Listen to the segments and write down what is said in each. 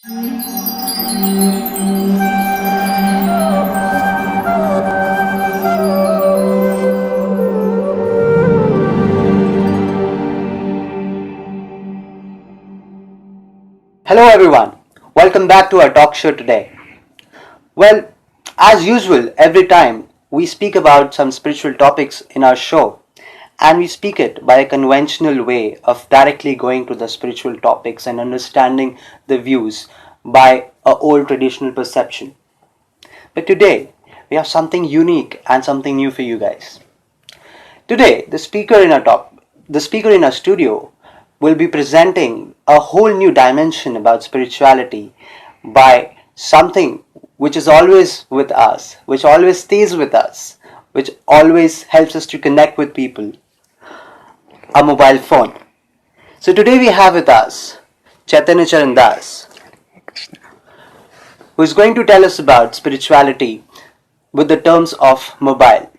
Hello everyone, welcome back to our talk show today. Well, as usual, every time we speak about some spiritual topics in our show, and we speak it by a conventional way of directly going to the spiritual topics and understanding the views by a old traditional perception. But today, we have something unique and something new for you guys. Today, the speaker in our studio will be presenting a whole new dimension about spirituality by something which is always with us, which always stays with us, which always helps us to connect with people, a mobile phone. So today we have with us Chaitanya Charan, who is going to tell us about spirituality with the terms of mobile.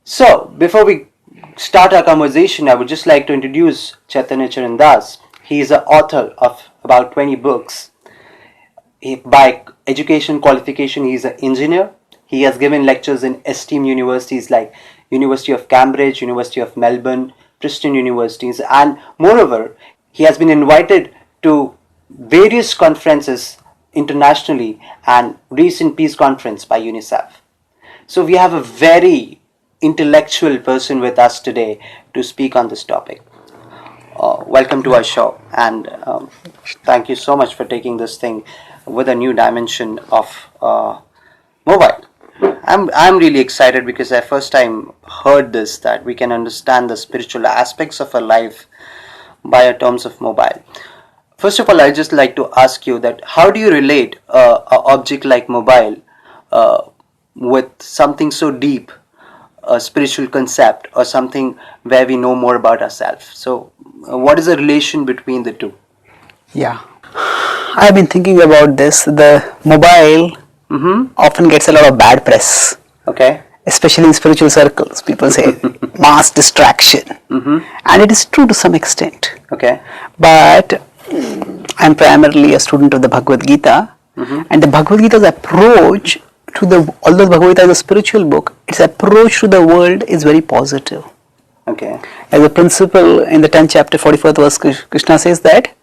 So before we start our conversation, I would just like to introduce Chaitanya Charan. He is an author of about 20 books. By education qualification, he is an engineer. He has given lectures in esteemed universities like University of Cambridge, University of Melbourne, Christian universities, and moreover, he has been invited to various conferences internationally and recent peace conference by UNICEF. So we have a very intellectual person with us today to speak on this topic. Welcome to our show, and thank you so much for taking this thing with a new dimension of mobile. I'm really excited because I first time heard this, that we can understand the spiritual aspects of our life by terms of mobile. First of all, I just like to ask you that how do you relate an object like mobile with something so deep, a spiritual concept, or something where we know more about ourselves? So what is the relation between the two? Yeah, I've been thinking about this. The mobile often gets a lot of bad press. Okay. Especially in spiritual circles. People say mass distraction. And it is true to some extent. Okay. But I'm primarily a student of the Bhagavad Gita. And the Bhagavad Gita's approach to although the Bhagavad Gita is a spiritual book, its approach to the world is very positive. Okay. As a principle in the 10th chapter, 44th verse, Krishna says that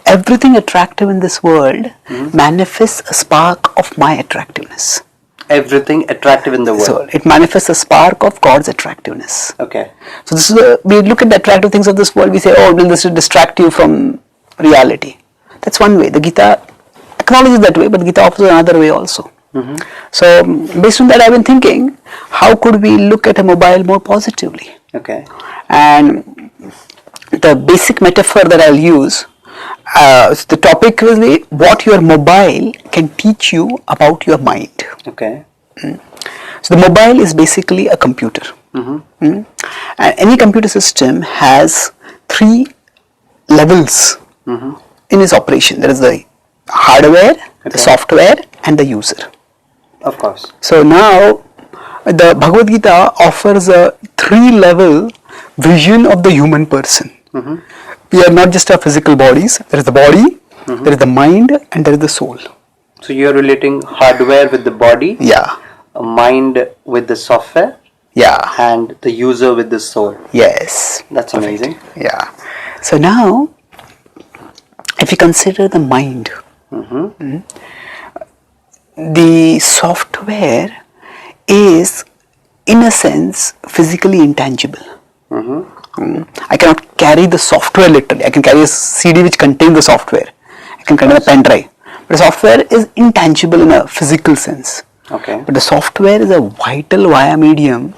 everything attractive in this world manifests a spark of my attractiveness. Everything attractive in the world. So it manifests a spark of God's attractiveness. Okay. So this is we look at the attractive things of this world, we say, oh, will this distract you from reality? That's one way. The Gita acknowledges that way, but the Gita offers another way also. So based on that, I've been thinking, how could we look at a mobile more positively? Okay. And the basic metaphor that I'll use, the topic will be what your mobile can teach you about your mind. Okay. So the mobile is basically a computer. And any computer system has three levels in its operation. There is the hardware, the software, and the user. Of course. So now the Bhagavad Gita offers a three-level vision of the human person. We are not just our physical bodies. There is the body, there is the mind, and there is the soul. So you are relating hardware with the body, a mind with the software, and the user with the soul. Yes. That's amazing. Yeah. So now, if you consider the mind, the software is, in a sense, physically intangible. I cannot carry the software literally. I can carry a CD which contains the software. I can carry a pen drive. But the software is intangible in a physical sense. Okay. But the software is a vital via medium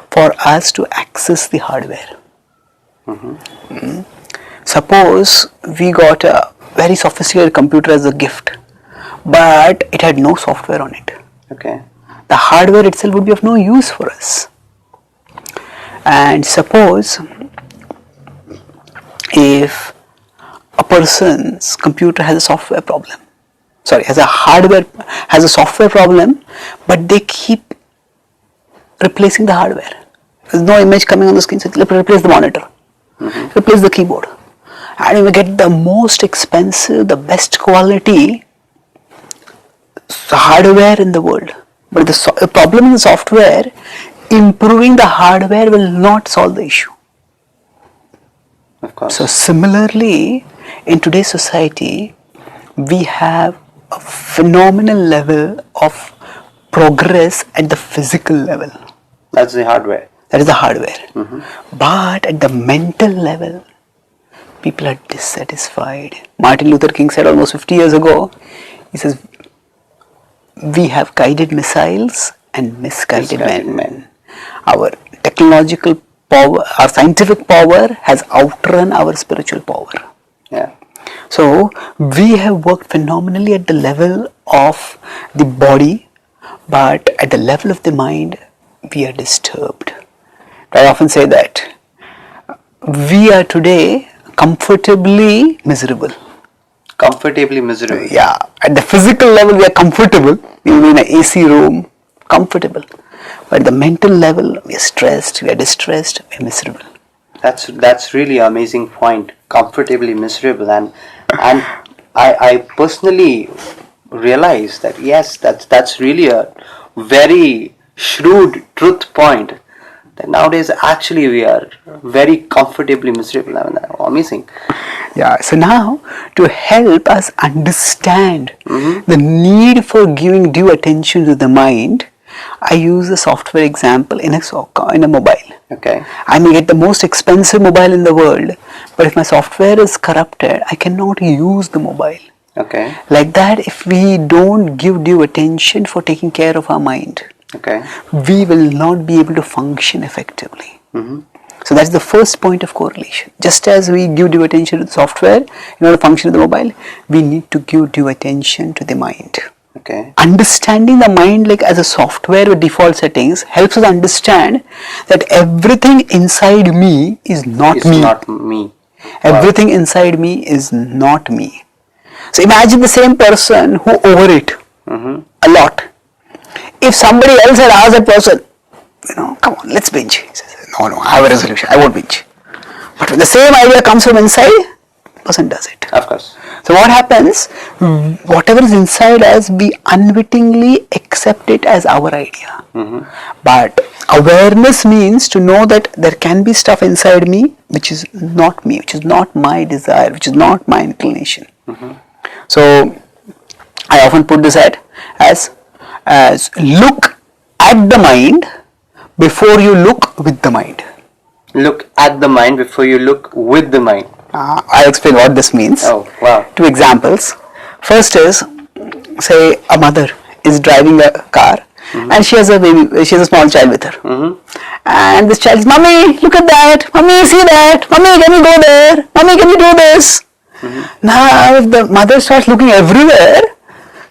for us to access the hardware. Suppose we got a very sophisticated computer as a gift, but it had no software on it. Okay. The hardware itself would be of no use for us. And suppose if a person's computer has a software problem, has a software problem, but they keep replacing the hardware. There's no image coming on the screen, so replace the monitor, replace the keyboard. and you will get the most expensive, the best quality hardware in the world. But the problem in the software, improving the hardware will not solve the issue. Of course. So similarly, in today's society, we have a phenomenal level of progress at the physical level. That's the hardware. That is the hardware. But at the mental level, people are dissatisfied. Martin Luther King said almost 50 years ago, he says, we have guided missiles and misguided men. Our technological power, our scientific power has outrun our spiritual power. Yeah. So we have worked phenomenally at the level of the body, but at the level of the mind, we are disturbed. I often say that we are today comfortably miserable. Comfortably miserable. Yeah, at the physical level we are comfortable, we are in an AC room, comfortable. But at the mental level we are stressed, we are distressed, we are miserable. That's really an amazing point. Comfortably miserable, and I personally realize that yes, that's really a very shrewd truth point. That nowadays actually we are very comfortably miserable. I mean, amazing. Yeah, so now to help us understand the need for giving due attention to the mind, I use a software example in a mobile. Okay. I may get the most expensive mobile in the world, but if my software is corrupted, I cannot use the mobile. Okay. Like that, if we don't give due attention for taking care of our mind, Okay. we will not be able to function effectively. So that's the first point of correlation. Just as we give due attention to the software in order to function in the mobile, we need to give due attention to the mind. Okay. Understanding the mind like as a software with default settings helps us understand that everything inside me is not It's me. not me. Everything inside me is not me. So imagine the same person who overate a lot. If somebody else had asked that person, come on, let's binge. He says, no, I have a resolution, I won't binge. But when the same idea comes from inside, the person does it. Of course. So what happens, whatever is inside us, we unwittingly accept it as our idea. But awareness means to know that there can be stuff inside me which is not me, which is not my desire, which is not my inclination. So I often put this as look at the mind before you look with the mind. Look at the mind before you look with the mind. I'll explain what this means. Oh, wow. 2 examples. First is, say a mother is driving a car and she has a baby, she has a small child with her. And this child says, Mommy, look at that. Mommy, see that. Mommy, can you go there? Mommy, can you do this? Now, if the mother starts looking everywhere,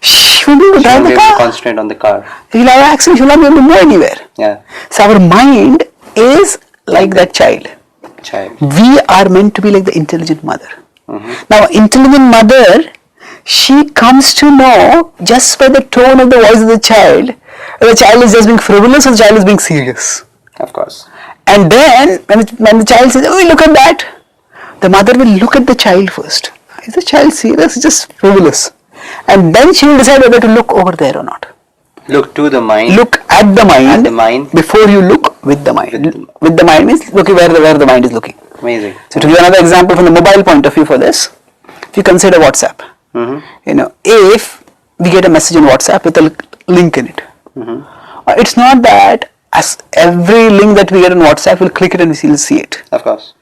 she won't be able to drive the car. Concentrate on the car. She will have an accident, she will not be able to move anywhere. Yeah. So our mind is like that child. We are meant to be like the intelligent mother. Now, intelligent mother, she comes to know just by the tone of the voice of the child is just being frivolous or the child is being serious. Of course. And then when the child says, oh, look at that, the mother will look at the child first. Is the child serious? Just frivolous. And then she will decide whether to look over there or not. Look to the mind. Look at the mind, before you look with the mind. With the mind means looking where the mind is looking. Amazing. So to give another example from the mobile point of view for this, if you consider WhatsApp, if we get a message in WhatsApp with a link in it, it's not that as every link that we get on WhatsApp we'll click it and we'll see it. Of course.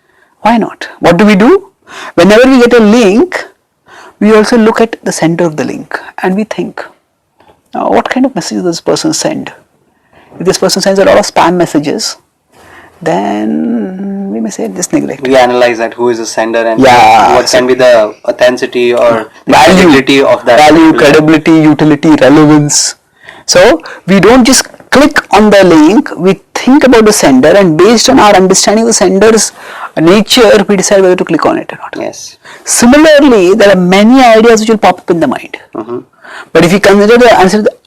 Why not? What do? Whenever we get a link, we also look at the sender of the link and we think, what kind of message does this person send? If this person sends a lot of spam messages, then we may say just neglect. We analyze that who is the sender and Yeah, what can be the authenticity or the value, credibility of that. Value, credibility, utility, relevance. So we don't just click on the link, we think about the sender and based on our understanding of the sender's nature, we decide whether to click on it or not. Yes. Similarly, there are many ideas which will pop up in the mind. But if you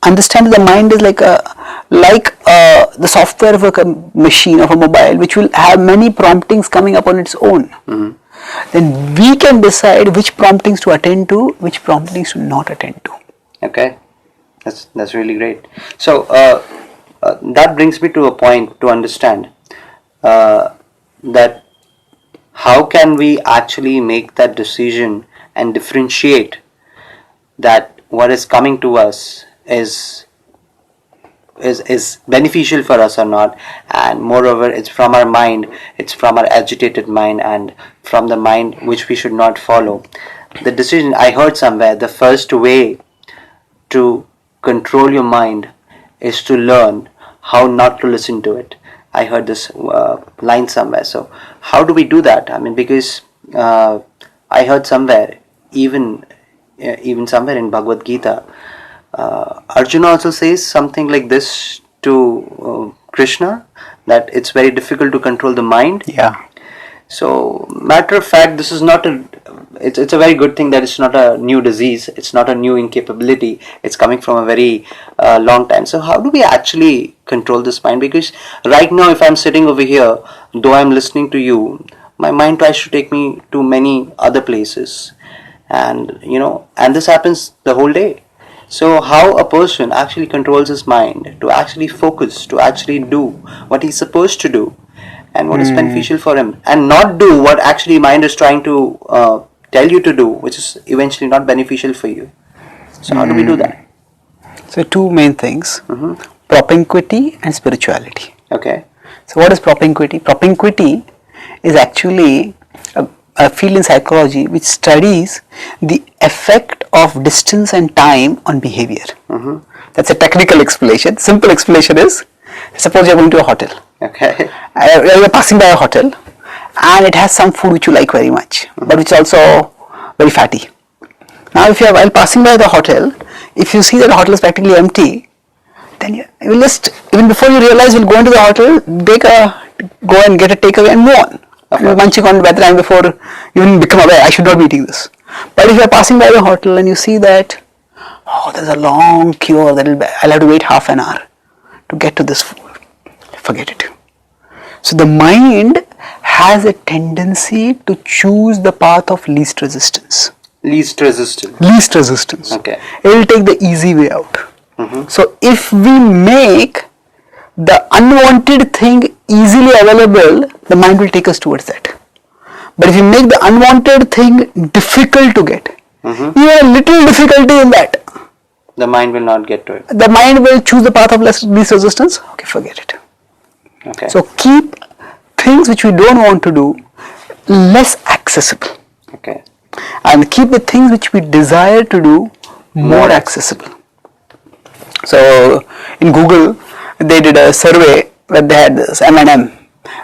understand the mind is like the software of a machine, of a mobile, which will have many promptings coming up on its own. then we can decide which promptings to attend to, which promptings to not attend to. Okay, that's really great. So that brings me to a point to understand that how can we actually make that decision and differentiate that what is coming to us is beneficial for us or not, and moreover it's from our mind, it's from our agitated mind and from the mind which we should not follow. The decision, I heard somewhere, the first way to control your mind is to learn how not to listen to it. I heard this line somewhere. So how do we do that? I mean, because I heard somewhere, even somewhere in Bhagavad Gita, Arjuna also says something like this to Krishna, that it's very difficult to control the mind. Yeah. So, matter of fact, this is not it's a very good thing that it's not a new disease, it's not a new incapability, it's coming from a very long time. So how do we actually control this mind? Because right now, if I'm sitting over here, though I'm listening to you, my mind tries to take me to many other places, and this happens the whole day. So how a person actually controls his mind to actually focus, to actually do what he's supposed to do and what is beneficial for him, and not do what actually mind is trying to tell you to do, which is eventually not beneficial for you. So how do we do that? So two main things, propinquity and spirituality. Okay. So what is propinquity? Propinquity is actually a field in psychology which studies the effect of distance and time on behavior. That's a technical explanation. Simple explanation is, suppose you're going to a hotel. Okay. You're passing by a hotel and it has some food which you like very much, but which is also very fatty. Now if you are, while passing by the hotel, if you see that the hotel is practically empty, then you will just, even before you realize, you'll go into the hotel, go and get a takeaway and move on. You're munching on by the time before you even become aware, I should not be eating this. But if you're passing by the hotel and you see that, oh, there's a long queue, I'll have to wait half an hour to get to this food, forget it. So the mind has a tendency to choose the path of least resistance. Least resistance. Least resistance. Okay. It will take the easy way out. So if we make the unwanted thing easily available, the mind will take us towards that. But if you make the unwanted thing difficult to get, even a little difficulty in that, the mind will not get to it. The mind will choose the path of least resistance. Okay, forget it. Okay. So keep things which we don't want to do less accessible. Okay. And keep the things which we desire to do more accessible. So in Google, they did a survey where they had this M&M,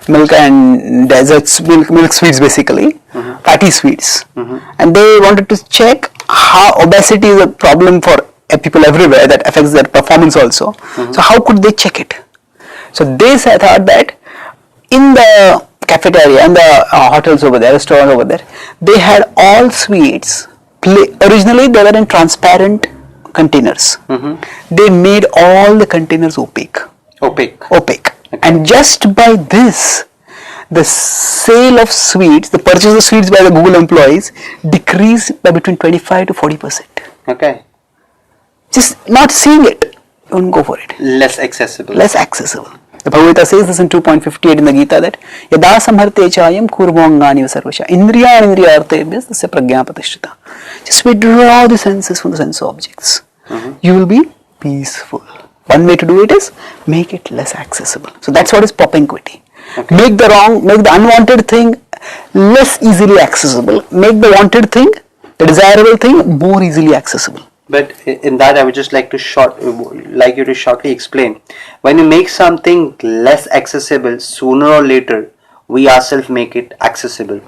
milk and desserts, milk sweets basically, fatty sweets. And they wanted to check how obesity is a problem for people everywhere, that affects their performance also. So how could they check it? So they thought that in the cafeteria and the hotels over there, restaurants over there, they had all sweets. Originally they were in transparent containers. They made all the containers opaque. Okay. And just by this, the sale of sweets, the purchase of sweets by the Google employees decreased by between 25 to 40%. Okay. Just not seeing it, don't go for it. Less accessible. Less accessible. The Bhagavad Gita says this in 2.58 in the Gita, that yada samharte chayam kurvangani vasarvasha indriyani indriyartebhyas tasya prajna pratishtita. Just withdraw the senses from the sense objects. You will be peaceful. One way to do it is make it less accessible. So that's what is propinquity. Okay. Make the unwanted thing less easily accessible. Make the wanted thing, the desirable thing, more easily accessible. But in that, I would just like you to shortly explain. When you make something less accessible, sooner or later, we ourselves make it accessible.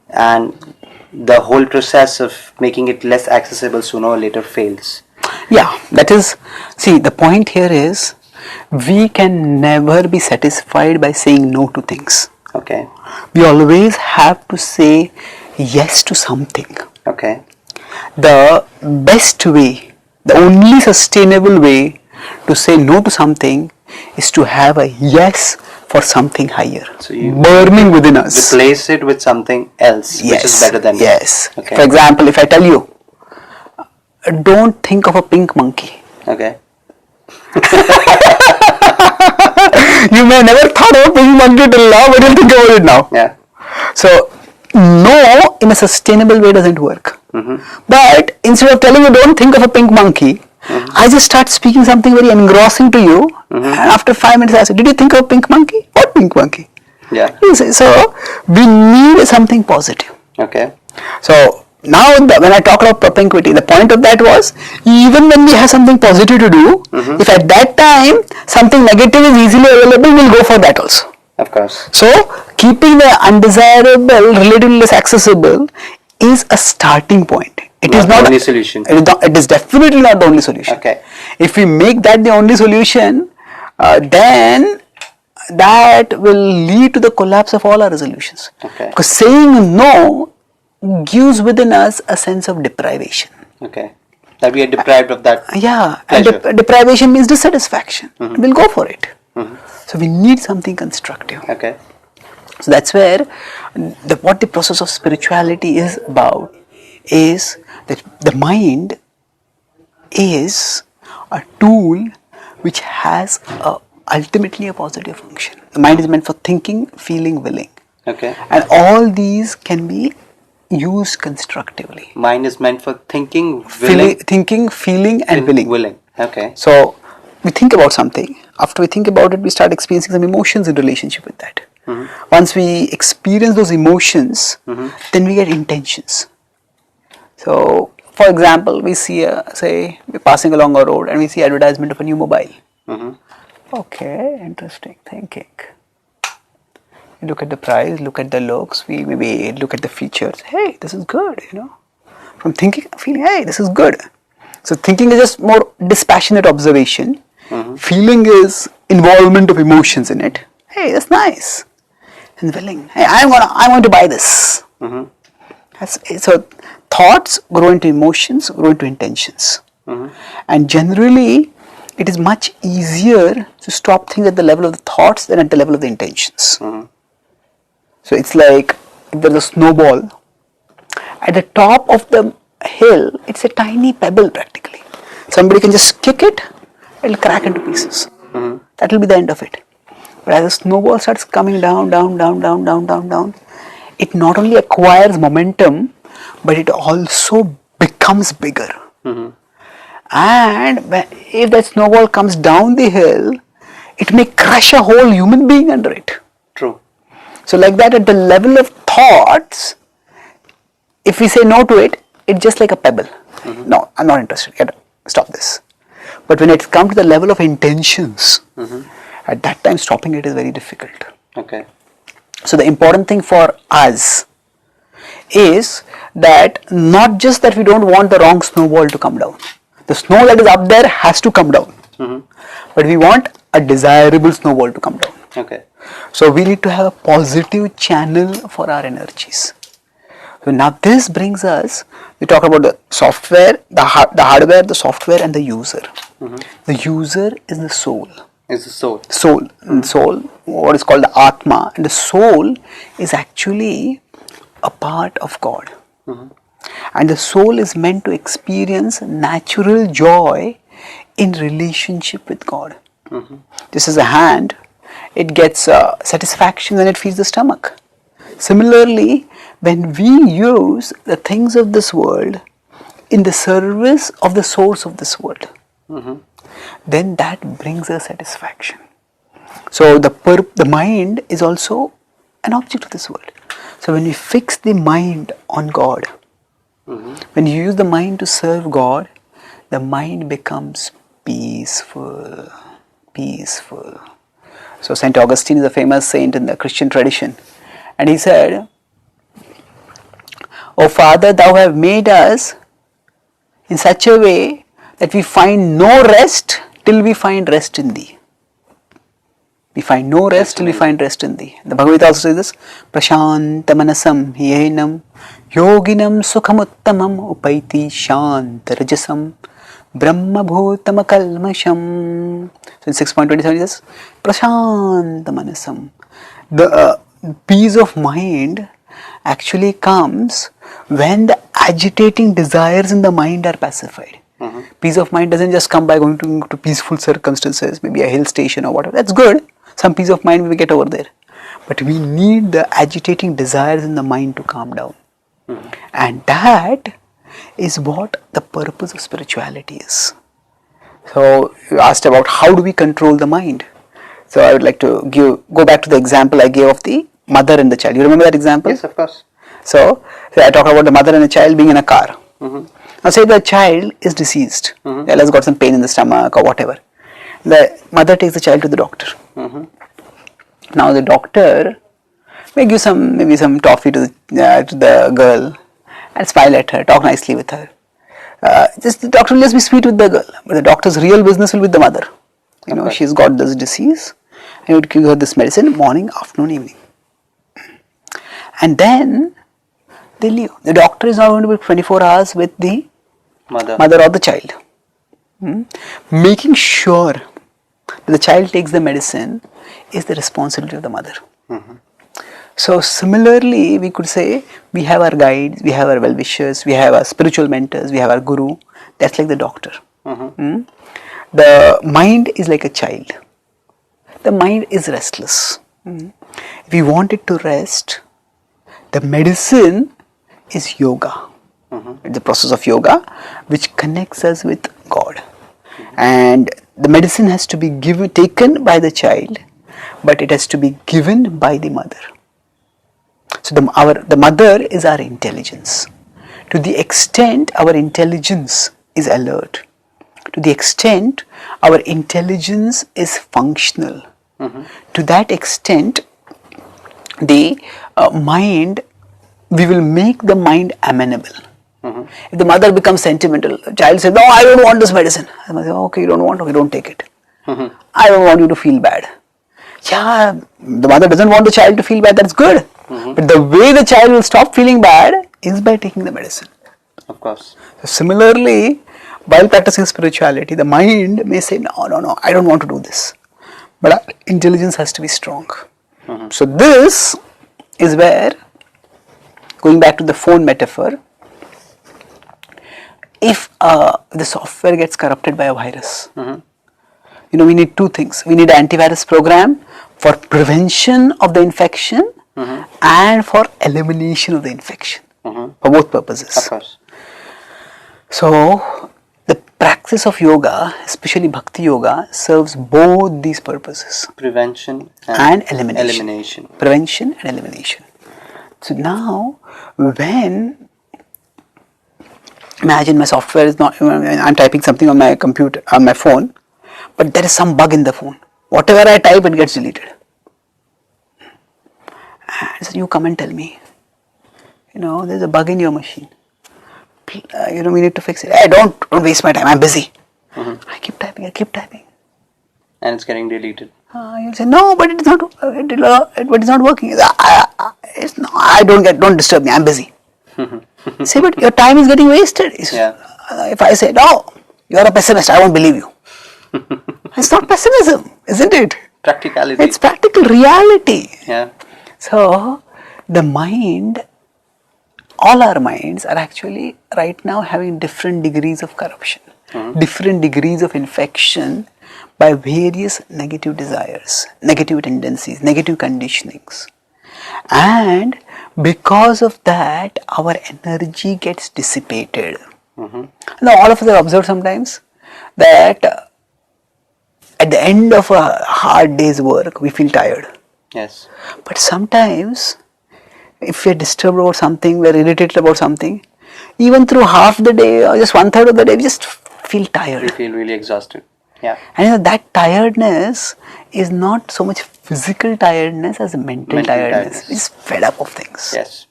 And the whole process of making it less accessible sooner or later fails. Yeah, that is, see, the point here is, we can never be satisfied by saying no to things. Okay. We always have to say yes to something. Okay. The best way, the only sustainable way to say no to something is to have a yes for something higher, So you burning within us. replace it with something else, which is better than yes. it. Okay. For example, if I tell you, don't think of a pink monkey. Okay. You may never thought of a pink monkey till now, but you'll think about it now. Yeah. So, no in a sustainable way doesn't work. But instead of telling you don't think of a pink monkey, I just start speaking something very engrossing to you, and after 5 minutes I say, did you think of a pink monkey? What pink monkey? Yeah. You say, so we need something positive. Okay. So now when I talk about propinquity, the point of that was, even when we have something positive to do, if at that time something negative is easily available, we'll go for that also. Of course. So keeping the undesirable relatively less accessible is a starting point. It is not the only solution. It is definitely not the only solution. Okay. If we make that the only solution, then that will lead to the collapse of all our resolutions. Okay. Because saying no gives within us a sense of deprivation. Okay. That we are deprived of that. Yeah, pleasure. and deprivation means dissatisfaction. We'll go for it. So we need something constructive. Okay. So that's where what the process of spirituality is about is that the mind is a tool which has ultimately a positive function. The mind is meant for thinking, feeling, willing. Okay. And all these can be used constructively. Mind is meant for thinking, Thinking, feeling and willing. Okay. So we think about something. After we think about it, we start experiencing some emotions in relationship with that. Once we experience those emotions, then we get intentions. So, for example, we see, say, we're passing along a road and we see advertisement of a new mobile. Okay, interesting thinking. You look at the price, look at the looks, we maybe look at the features. Hey, this is good, From thinking, feeling, hey, this is good. So thinking is just more dispassionate observation. Feeling is involvement of emotions in it. Hey, that's nice. And willing, hey, I'm going to buy this. So thoughts grow into emotions, grow into intentions. And generally, it is much easier to stop things at the level of the thoughts than at the level of the intentions. So it's like if there's a snowball, at the top of the hill, it's a tiny pebble practically. Somebody can just kick it, it'll crack into pieces. That will be the end of it. But as the snowball starts coming down, it not only acquires momentum, but it also becomes bigger. And if that snowball comes down the hill, it may crush a whole human being under it. True. So like that, at the level of thoughts, if we say no to it, it's just like a pebble. No, I'm not interested. Stop this. But when it comes to the level of intentions, at that time stopping it is very difficult. Okay. So the important thing for us is that not just that we don't want the wrong snowball to come down. The snow that is up there has to come down. But we want a desirable snowball to come down. Okay. So we need to have a positive channel for our energies. So now this brings us, we talk about the software, the hardware, the software and the user. The user is the soul. Is the soul. Soul. And soul, what is called the Atma. And the soul is actually a part of God. And the soul is meant to experience natural joy in relationship with God. This is a hand. It gets satisfaction when it feeds the stomach. Similarly, when we use the things of this world in the service of the source of this world, then that brings us satisfaction. So the mind is also an object of this world. So when we fix the mind on God, when you use the mind to serve God, the mind becomes peaceful. Peaceful. So Saint Augustine is a famous saint in the Christian tradition. And he said, "O Father, thou have made us in such a way that we find no rest till we find rest in thee." We find no rest till we find rest in thee. The Bhagavad Gita also says this, "Prashanta manasam yenam yoginam sukhamuttamam upaiti shanta rajasam Brahma bhutama kalmasham. So in 6.27 it says prashanta manasam. The peace of mind actually comes when the agitating desires in the mind are pacified. Peace of mind doesn't just come by going to peaceful circumstances, maybe a hill station or whatever. That's good. Some peace of mind we get over there. But we need the agitating desires in the mind to calm down. And that is what the purpose of spirituality is. So you asked about how do we control the mind. So I would like to go back to the example I gave of the mother and the child. You remember that example? Yes, of course. So I talked about the mother and the child being in a car. Now say the child is deceased. The child has got some pain in the stomach or whatever. The mother takes the child to the doctor. Now the doctor may give maybe some toffee to the girl and smile at her, talk nicely with her. The doctor will just be sweet with the girl, but the doctor's real business will be with the mother. She's got this disease, and you would give her this medicine morning, afternoon, evening, and then they leave. The doctor is not going to be 24 hours with the mother or the child. Making sure that the child takes the medicine is the responsibility of the mother. So similarly, we could say we have our guides, we have our well-wishers, we have our spiritual mentors, we have our guru. That's like the doctor. The mind is like a child. The mind is restless. If we want it to rest, the medicine is yoga. It's the process of yoga which connects us with God. And the medicine has to be taken by the child, but it has to be given by the mother. So the mother is our intelligence. To the extent our intelligence is alert, to the extent our intelligence is functional, to that extent the mind, we will make the mind amenable. If the mother becomes sentimental, the child says, "No, I don't want this medicine." The mother says, "Okay, you don't want, okay, don't take it. I don't want you to feel bad." Yeah, the mother doesn't want the child to feel bad, that's good. But the way the child will stop feeling bad is by taking the medicine. Of course. So similarly, while practicing spirituality, the mind may say, no, I don't want to do this. But our intelligence has to be strong. So this is where, going back to the phone metaphor, if the software gets corrupted by a virus, we need two things. We need an antivirus program for prevention of the infection and for elimination of the infection, for both purposes. Of course. So the practice of yoga, especially bhakti yoga, serves both these purposes. Prevention and elimination. Prevention and elimination. So now when, imagine my software is not, I'm typing something on my computer, on my phone, but there is some bug in the phone. Whatever I type, it gets deleted. And so you come and tell me, there's a bug in your machine. We need to fix it. Hey, don't waste my time, I'm busy. I keep typing. And it's getting deleted. You'll say, no, but it's not working. Don't disturb me, I'm busy. Say, but your time is getting wasted. If I say, no, you're a pessimist, I won't believe you. It's not pessimism, isn't it? Practicality. It's practical reality. Yeah. So, the mind, all our minds are actually right now having different degrees of corruption, different degrees of infection by various negative desires, negative tendencies, negative conditionings. And because of that, our energy gets dissipated. Now, all of us have observed sometimes that at the end of a hard day's work, we feel tired. Yes. But sometimes, if we're disturbed about something, we're irritated about something, even through half the day or just 1/3 of the day, we just feel tired. We feel really exhausted. Yeah. And that tiredness is not so much physical tiredness as mental tiredness. We're just fed up of things. Yes.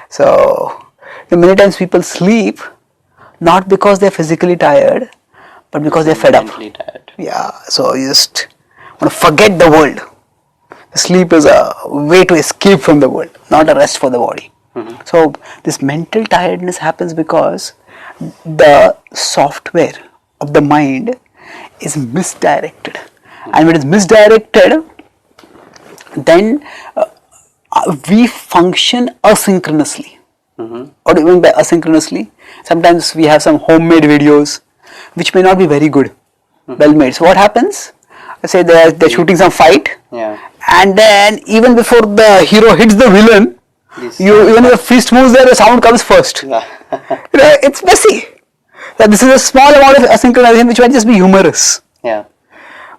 So, many times people sleep not because they're physically tired, but because they're fed up. Mentally tired. Yeah. So you just want to forget the world. Sleep is a way to escape from the world, not a rest for the body. So this mental tiredness happens because the software of the mind is misdirected, and when it is misdirected, then we function asynchronously. What do you mean by asynchronously? Sometimes we have some homemade videos which may not be very good, well made. So what happens? Say they're shooting some fight, and then even before the hero hits the villain, even if the fist moves there, the sound comes first. It's messy. This is a small amount of asynchronization which might just be humorous.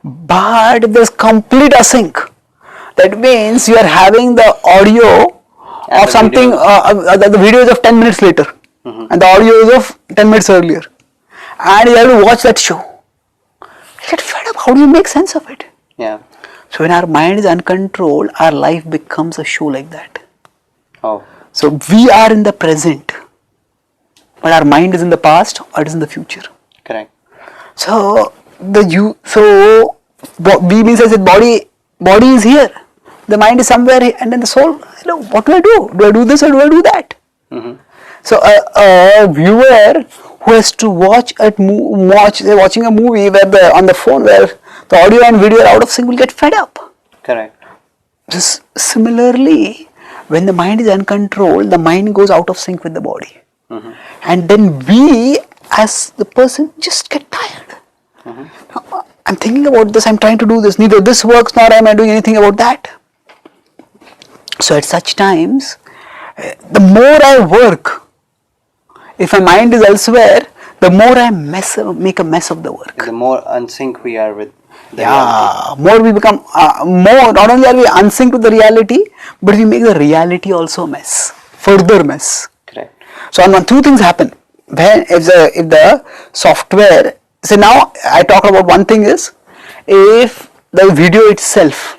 But if there's complete async, that means you are having the audio and of something, the video is of 10 minutes later, and the audio is of 10 minutes earlier, and you have to watch that show. You get fed up. How do you make sense of it? So when our mind is uncontrolled, our life becomes a show like that. So we are in the present, but our mind is in the past or it is in the future. Correct. So we means as a body is here, the mind is somewhere, and then the soul, what do I do? Do I do this or do I do that? So a viewer who has to watching a movie where on the phone where the audio and video are out of sync will get fed up. Correct. Just similarly, when the mind is uncontrolled, the mind goes out of sync with the body, and then we as the person just get tired. I'm thinking about this, I'm trying to do this, neither this works nor am I doing anything about that. So at such times, the more I work, if my mind is elsewhere, the more I make a mess of the work. The more unsync we are with the reality. More we become, not only are we unsynced with the reality, but we make the reality also a mess, further mess. Correct. So two things happen. If the software, so now I talk about one thing is, if the video itself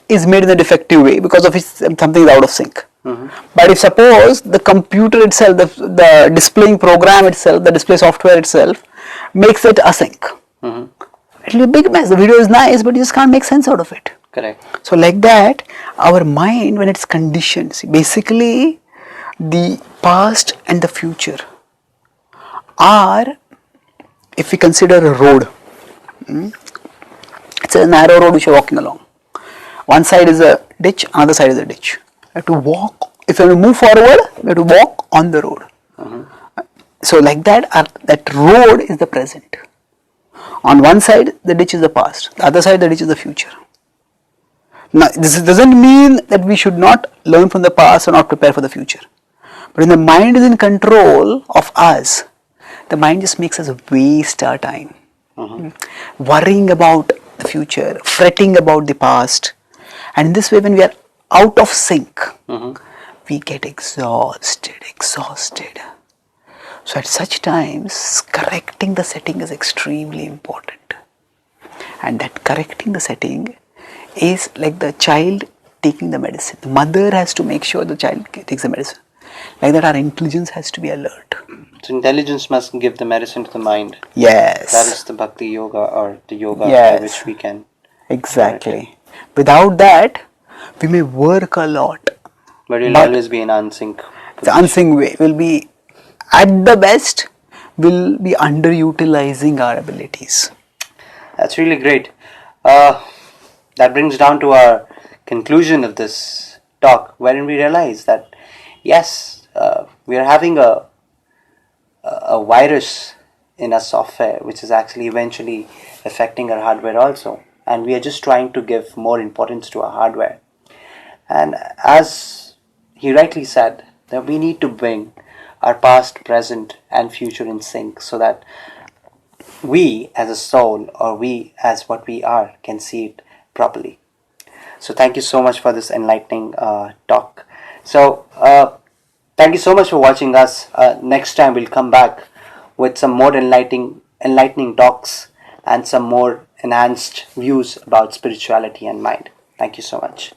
is made in a defective way because of something is out of sync. But if suppose the computer itself, the displaying program itself, the display software itself makes it async, it will be a big mess. The video is nice, but you just can't make sense out of it. Correct. So like that, our mind, when it's conditioned, basically the past and the future are, if we consider a road, it's a narrow road which you're walking along. One side is a ditch, another side is a ditch. You have to walk. If you want to move forward, you have to walk on the road. So like that, that road is the present. On one side, the ditch is the past. The other side, the ditch is the future. Now, this doesn't mean that we should not learn from the past or not prepare for the future. But when the mind is in control of us, the mind just makes us waste our time. Worrying about the future, fretting about the past. And in this way, when we are out of sync, we get exhausted. So at such times, correcting the setting is extremely important. And that correcting the setting is like the child taking the medicine. The mother has to make sure the child takes the medicine. Like that, our intelligence has to be alert. So intelligence must give the medicine to the mind. Yes. That is the bhakti yoga, or the yoga by which we can. Exactly. Without that, we may work a lot. But we'll always be in unsync. The unsync way will be, at the best, will be underutilizing our abilities. That's really great. That brings down to our conclusion of this talk, wherein we realize that yes, we are having a virus in our software, which is actually eventually affecting our hardware also, and we are just trying to give more importance to our hardware. And as he rightly said, that we need to bring our past, present and future in sync, so that we as a soul, or we as what we are, can see it properly. So thank you so much for this enlightening talk. So thank you so much for watching us. Next time we'll come back with some more enlightening talks and some more enhanced views about spirituality and mind. Thank you so much.